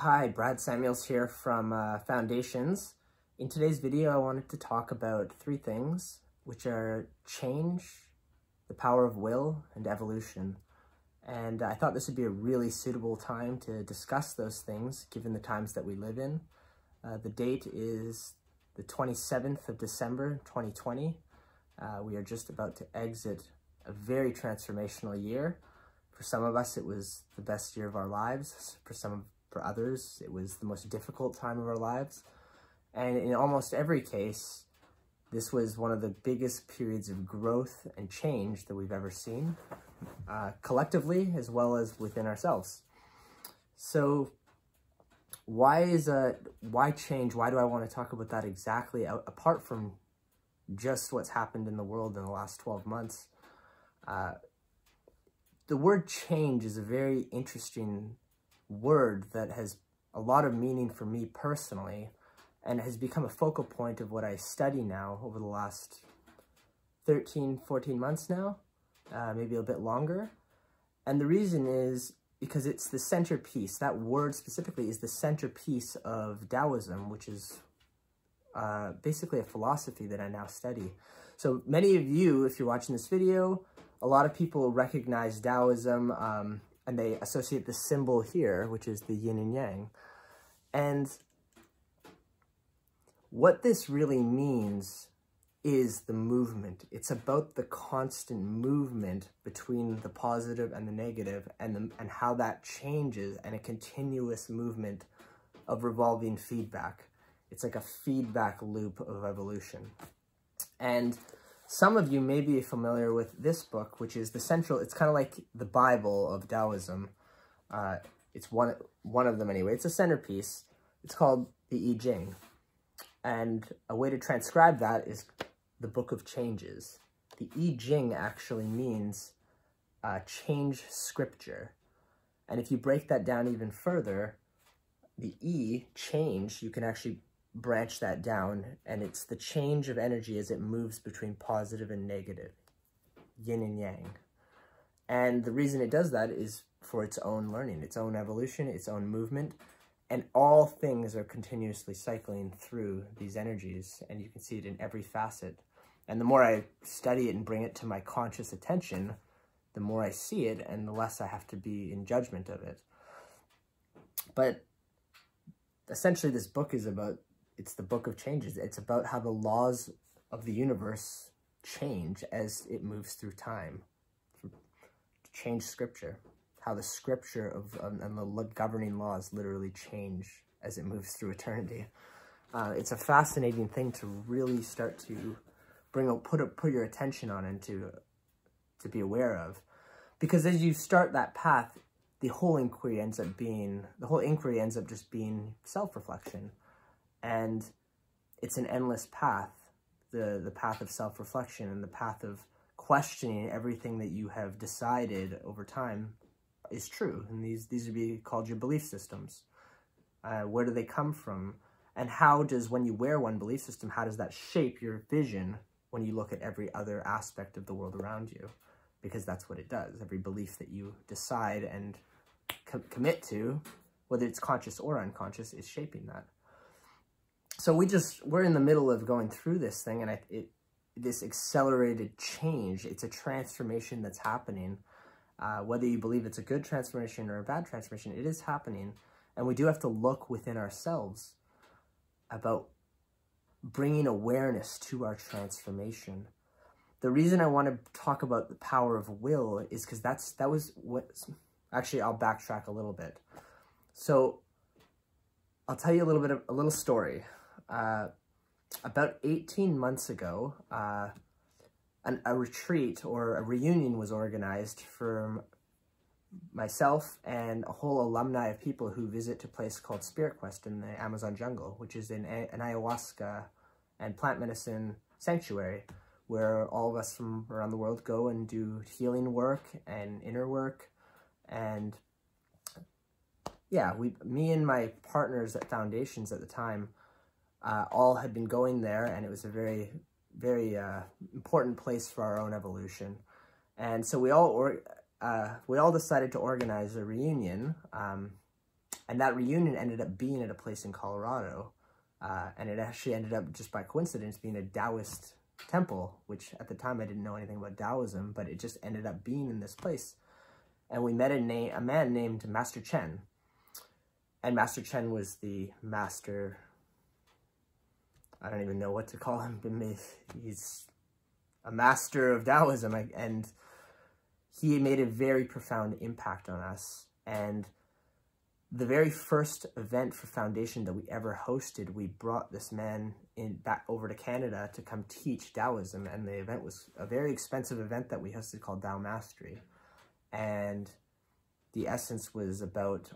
Hi, Brad Samuels here from Foundations. In today's video, I wanted to talk about three things, which are change, the power of will, and evolution. And I thought this would be a really suitable time to discuss those things, given the times that we live in. The date is the 27th of December, 2020. We are just about to exit a very transformational year. For some of us, it was the best year of our lives. For others, it was the most difficult time of our lives. And in almost every case, this was one of the biggest periods of growth and change that we've ever seen, collectively as well as within ourselves. So why change? Why do I want to talk about that exactly, apart from just what's happened in the world in the last 12 months? The word change is a very interesting word that has a lot of meaning for me personally, and has become a focal point of what I study now over the last 13, 14 months now, maybe a bit longer. And the reason is because it's the centerpiece. That word specifically is the centerpiece of Taoism, which is basically a philosophy that I now study. So many of you, if you're watching this video, a lot of people recognize Taoism, and they associate the symbol here, which is the yin and yang. And what this really means is the movement. It's about the constant movement between the positive and the negative, and how that changes, and a continuous movement of revolving feedback. It's like a feedback loop of evolution. And some of you may be familiar with this book, which is it's kind of like the Bible of Taoism. It's one of them anyway. It's a centerpiece. It's called the I-ching. And a way to transcribe that is the Book of Changes. The I-ching actually means change scripture. And if you break that down even further, the I, change, you can actually branch that down, and it's the change of energy as it moves between positive and negative, yin and yang. And the reason it does that is for its own learning, its own evolution, its own movement, and all things are continuously cycling through these energies, and you can see it in every facet. And the more I study it and bring it to my conscious attention, the more I see it, and the less I have to be in judgment of it. But essentially, this book is about, it's the Book of Changes. It's about how the laws of the universe change as it moves through time. Change scripture. How the scripture and the governing laws literally change as it moves through eternity. It's a fascinating thing to really start to put your attention on and to be aware of. Because as you start that path, the whole inquiry ends up just being self-reflection. And it's an endless path, the path of self-reflection and the path of questioning everything that you have decided over time is true. And these would be called your belief systems. Where do they come from? And how does, when you wear one belief system, how does that shape your vision when you look at every other aspect of the world around you? Because that's what it does. Every belief that you decide and commit to, whether it's conscious or unconscious, is shaping that. So we're in the middle of going through this thing, and this accelerated change, it's a transformation that's happening. Whether you believe it's a good transformation or a bad transformation, it is happening. And we do have to look within ourselves about bringing awareness to our transformation. The reason I want to talk about the power of will is because actually, I'll backtrack a little bit. So I'll tell you a little story. About 18 months ago, a retreat or a reunion was organized for myself and a whole alumni of people who visit a place called Spirit Quest in the Amazon jungle, which is an ayahuasca and plant medicine sanctuary, where all of us from around the world go and do healing work and inner work. And yeah, me and my partners at Foundations at the time, all had been going there, and it was a very, very important place for our own evolution. And so we all decided to organize a reunion And that reunion ended up being at a place in Colorado. And it actually ended up, just by coincidence, being a Taoist temple, which at the time I didn't know anything about Taoism, but it just ended up being in this place. And we met a man named Master Chen. And Master Chen was the master, I don't even know what to call him, but he's a master of Taoism, and he made a very profound impact on us. And the very first event for Foundation that we ever hosted, we brought this man back over to Canada to come teach Taoism, and the event was a very expensive event that we hosted called Tao Mastery. And the essence was about,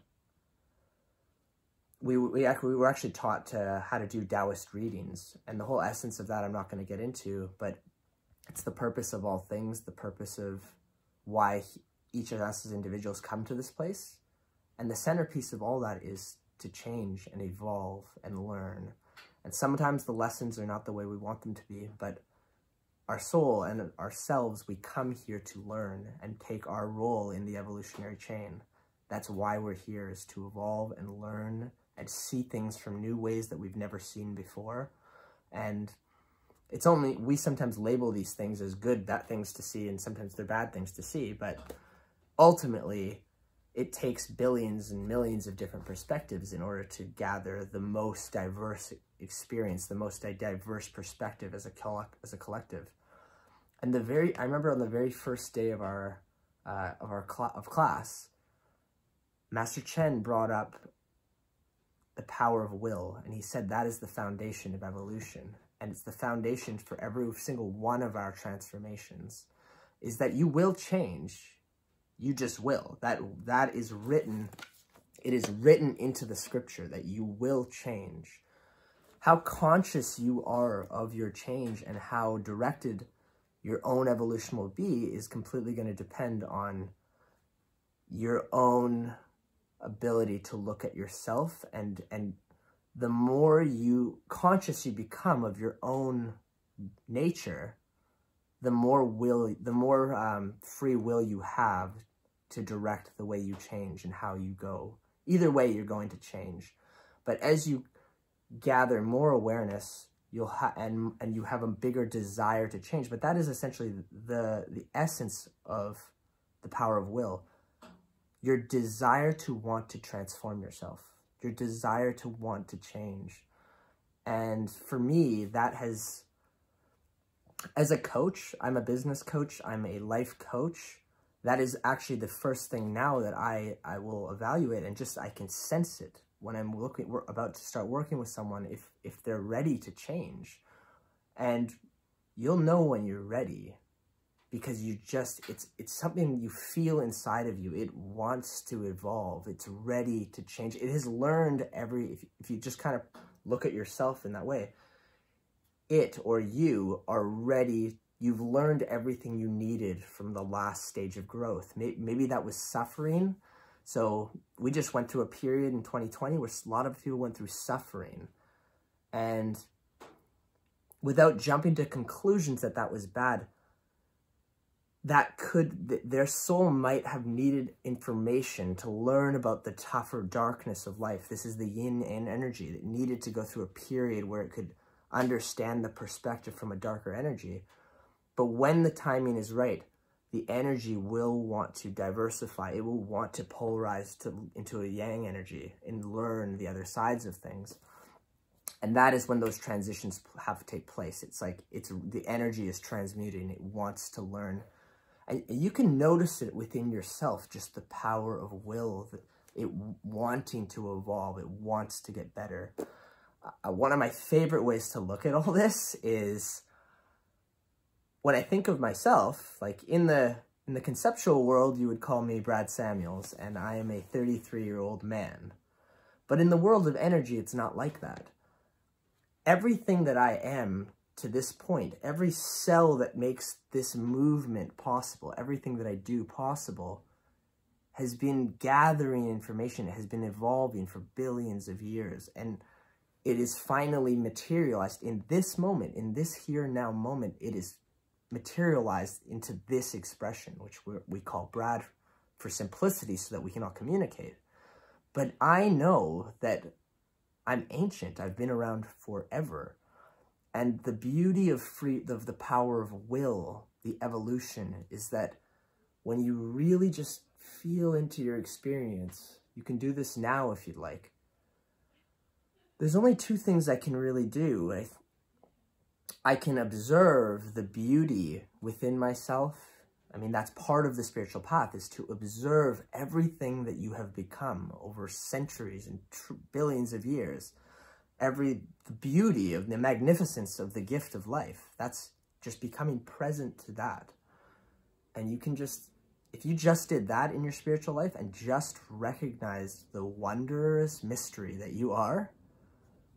we were actually taught how to do Taoist readings, and the whole essence of that I'm not going to get into, but it's the purpose of all things, the purpose of why each of us as individuals come to this place. And the centerpiece of all that is to change and evolve and learn. And sometimes the lessons are not the way we want them to be, but our soul and ourselves, we come here to learn and take our role in the evolutionary chain. That's why we're here, is to evolve and learn and see things from new ways that we've never seen before. And it's only, we sometimes label these things as good things to see, and sometimes they're bad things to see, but ultimately, it takes billions and millions of different perspectives in order to gather the most diverse experience, the most diverse perspective as a collective. And I remember on the very first day of our class, Master Chen brought up the power of will, and he said that is the foundation of evolution, and it's the foundation for every single one of our transformations, is that you will change. You just will. That is written. It is written into the scripture that you will change. How conscious you are of your change and how directed your own evolution will be is completely going to depend on your own ability to look at yourself, and the more conscious you become of your own nature, the more free will you have to direct the way you change and how you go. Either way, you're going to change. But as you gather more awareness, you'll and you have a bigger desire to change. But that is essentially the essence of the power of will. Your desire to want to transform yourself. Your desire to want to change. And for me, that has, as a coach, I'm a business coach, I'm a life coach, that is actually the first thing now that I will evaluate, and just I can sense it when we're about to start working with someone, if they're ready to change. And you'll know when you're ready, because it's something you feel inside of you. It wants to evolve. It's ready to change. It has learned if you just kind of look at yourself in that way, it or you are ready. You've learned everything you needed from the last stage of growth. Maybe that was suffering. So we just went through a period in 2020 where a lot of people went through suffering. And without jumping to conclusions that was bad, their soul might have needed information to learn about the tougher darkness of life. This is the yin and energy that needed to go through a period where it could understand the perspective from a darker energy. But when the timing is right, the energy will want to diversify. It will want to polarize into a yang energy and learn the other sides of things. And that is when those transitions have to take place. It's like the energy is transmuting. It wants to learn. And you can notice it within yourself, just the power of will, it wanting to evolve. It wants to get better. One of my favorite ways to look at all this is when I think of myself, like in the conceptual world, you would call me Brad Samuels, and I am a 33-year-old man. But in the world of energy, it's not like that. Everything that I am to this point, every cell that makes this movement possible, everything that I do possible, has been gathering information, it has been evolving for billions of years, and it is finally materialized in this moment, in this here now moment. It is materialized into this expression, which we call Brad for simplicity so that we can all communicate. But I know that I'm ancient. I've been around forever. And the beauty of the power of will, the evolution, is that when you really just feel into your experience, you can do this now if you'd like. There's only two things I can really do. I can observe the beauty within myself. I mean, that's part of the spiritual path, is to observe everything that you have become over centuries and billions of years. The beauty of the magnificence of the gift of life. That's just becoming present to that. And you can just, if you just did that in your spiritual life and just recognized the wondrous mystery that you are,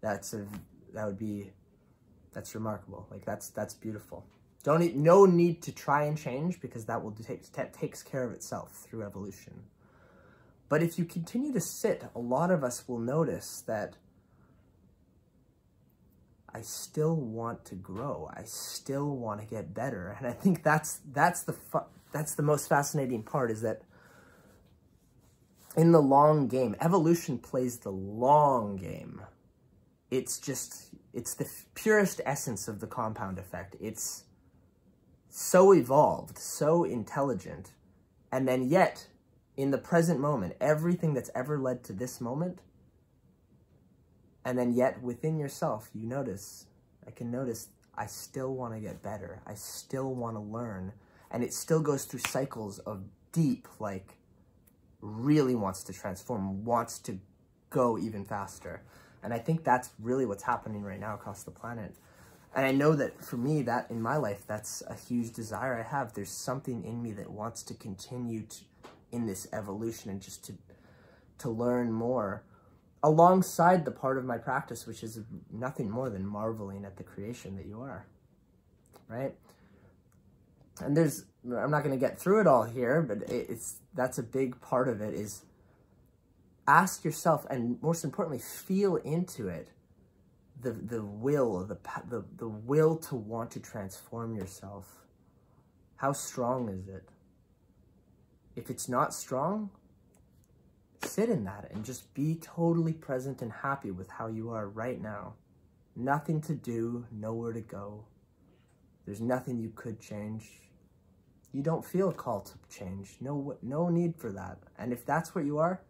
that's remarkable. Like that's beautiful. No need to try and change, because that takes care of itself through evolution. But if you continue to sit, a lot of us will notice that I still want to grow. I still want to get better. And I think that's the most fascinating part, is that in the long game, evolution plays the long game. It's the purest essence of the compound effect. It's so evolved, so intelligent, and then yet, in the present moment, everything that's ever led to this moment, and then yet within yourself, I can notice, I still want to get better. I still want to learn. And it still goes through cycles of deep, like, really wants to transform, wants to go even faster. And I think that's really what's happening right now across the planet. And I know that for me, that in my life, that's a huge desire I have. There's something in me that wants to continue in this evolution and just to learn more, alongside the part of my practice, which is nothing more than marveling at the creation that you are, right? And I'm not going to get through it all here, but that's a big part of it, is ask yourself, and most importantly, feel into it, the will to want to transform yourself. How strong is it? If it's not strong, sit in that and just be totally present and happy with how you are right now. Nothing to do, nowhere to go. There's nothing you could change. You don't feel a call to change. No need for that. And if that's what you are,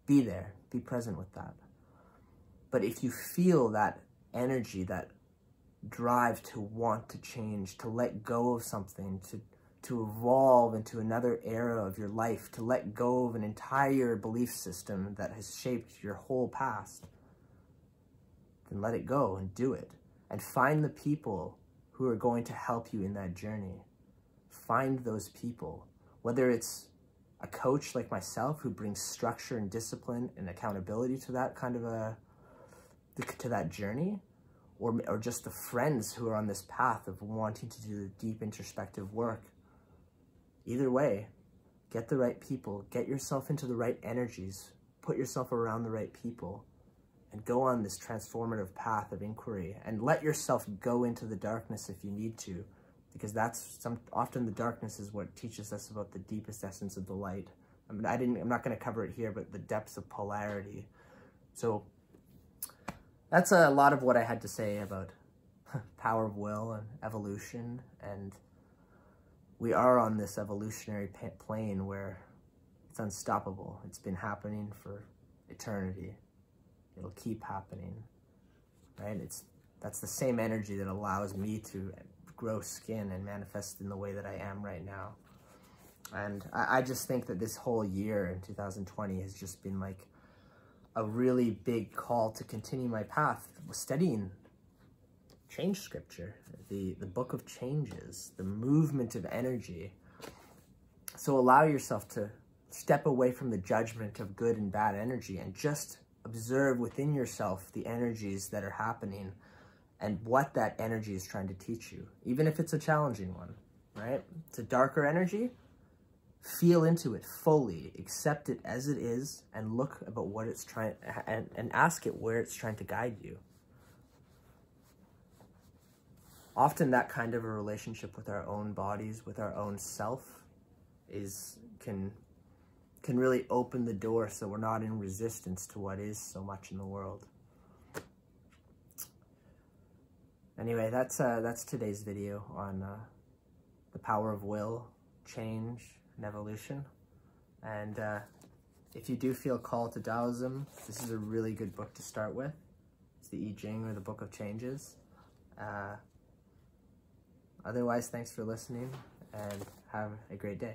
be there. Be present with that. But if you feel that energy, that drive to want to change, to let go of something, to evolve into another era of your life, to let go of an entire belief system that has shaped your whole past, then let it go and do it. And find the people who are going to help you in that journey. Find those people, whether it's a coach like myself who brings structure and discipline and accountability to that kind of to that journey, or just the friends who are on this path of wanting to do the deep introspective work. Either way, get the right people, get yourself into the right energies, put yourself around the right people, and go on this transformative path of inquiry, and let yourself go into the darkness if you need to, because often the darkness is what teaches us about the deepest essence of the light. I mean, I'm not going to cover it here, but the depths of polarity. So that's a lot of what I had to say about power of will and evolution. And we are on this evolutionary plane where it's unstoppable. It's been happening for eternity. It'll keep happening, right? That's the same energy that allows me to grow skin and manifest in the way that I am right now. And I just think that this whole year in 2020 has just been like a really big call to continue my path, studying change scripture, the book of changes, the movement of energy. So allow yourself to step away from the judgment of good and bad energy and just observe within yourself the energies that are happening and what that energy is trying to teach you, even if it's a challenging one, right? It's a darker energy. Feel into it fully, accept it as it is, and look about what it's trying, and ask it where it's trying to guide you. Often that kind of a relationship with our own bodies, with our own self, can can really open the door so we're not in resistance to what is so much in the world. Anyway, that's today's video on the power of will, change, and evolution. And if you do feel called to Taoism, this is a really good book to start with. It's the I-ching, or the Book of Changes. Otherwise, thanks for listening, and have a great day.